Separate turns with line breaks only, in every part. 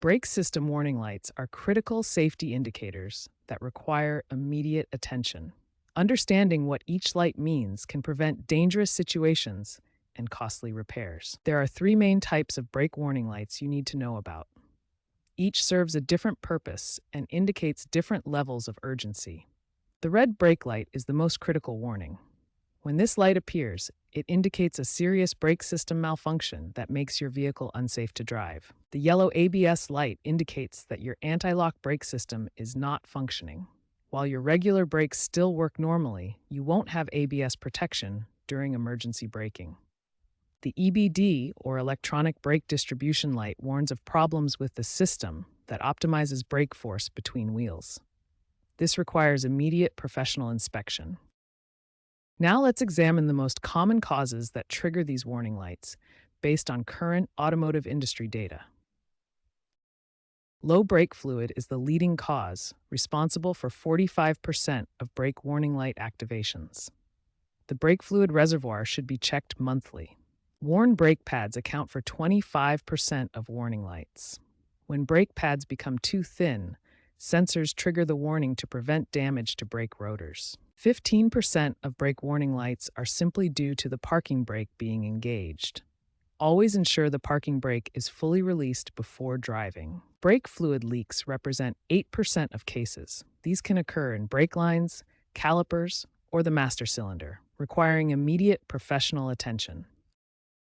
Brake system warning lights are critical safety indicators that require immediate attention. Understanding what each light means can prevent dangerous situations and costly repairs. There are three main types of brake warning lights you need to know about. Each serves a different purpose and indicates different levels of urgency. The red brake light is the most critical warning. When this light appears, it indicates a serious brake system malfunction that makes your vehicle unsafe to drive. The yellow ABS light indicates that your anti-lock brake system is not functioning. While your regular brakes still work normally, you won't have ABS protection during emergency braking. The EBD, or electronic brake distribution light, warns of problems with the system that optimizes brake force between wheels. This requires immediate professional inspection. Now let's examine the most common causes that trigger these warning lights based on current automotive industry data. Low brake fluid is the leading cause, responsible for 45% of brake warning light activations. The brake fluid reservoir should be checked monthly. Worn brake pads account for 25% of warning lights. When brake pads become too thin, sensors trigger the warning to prevent damage to brake rotors. 15% of brake warning lights are simply due to the parking brake being engaged. Always ensure the parking brake is fully released before driving. Brake fluid leaks represent 8% of cases. These can occur in brake lines, calipers, or the master cylinder, requiring immediate professional attention.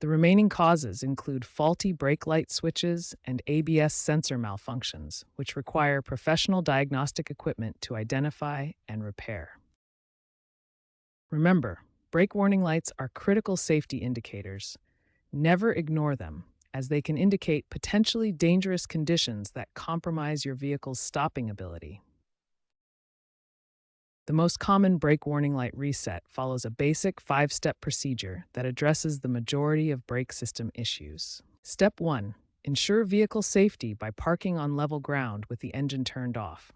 The remaining causes include faulty brake light switches and ABS sensor malfunctions, which require professional diagnostic equipment to identify and repair. Remember, brake warning lights are critical safety indicators. Never ignore them, as they can indicate potentially dangerous conditions that compromise your vehicle's stopping ability. The most common brake warning light reset follows a basic 5-step procedure that addresses the majority of brake system issues. Step 1. Ensure vehicle safety by parking on level ground with the engine turned off.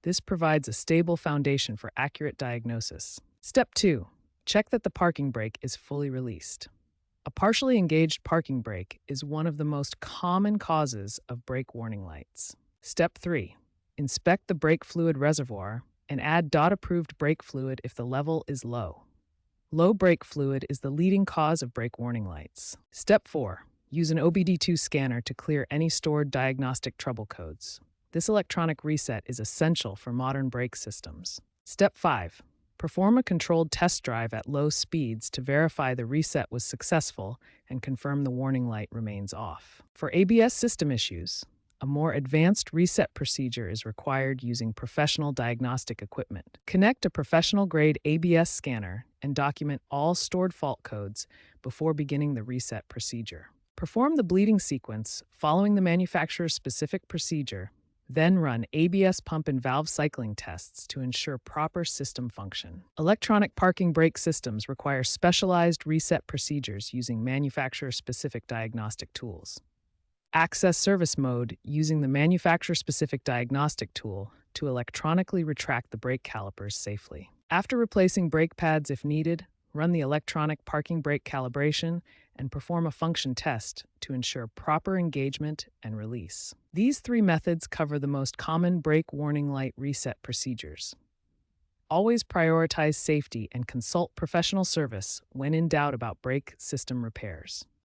This provides a stable foundation for accurate diagnosis. Step 2. Check that the parking brake is fully released. A partially engaged parking brake is one of the most common causes of brake warning lights. Step 3. Inspect the brake fluid reservoir and add DOT-approved brake fluid if the level is low. Low brake fluid is the leading cause of brake warning lights. Step 4. Use an OBD2 scanner to clear any stored diagnostic trouble codes. This electronic reset is essential for modern brake systems. Step 5. Perform a controlled test drive at low speeds to verify the reset was successful and confirm the warning light remains off. For ABS system issues, a more advanced reset procedure is required using professional diagnostic equipment. Connect a professional-grade ABS scanner and document all stored fault codes before beginning the reset procedure. Perform the bleeding sequence following the manufacturer's specific procedure, then run ABS pump and valve cycling tests to ensure proper system function. Electronic parking brake systems require specialized reset procedures using manufacturer-specific diagnostic tools. Access service mode using the manufacturer-specific diagnostic tool to electronically retract the brake calipers safely. After replacing brake pads if needed, run the electronic parking brake calibration and perform a function test to ensure proper engagement and release. These three methods cover the most common brake warning light reset procedures. Always prioritize safety and consult professional service when in doubt about brake system repairs.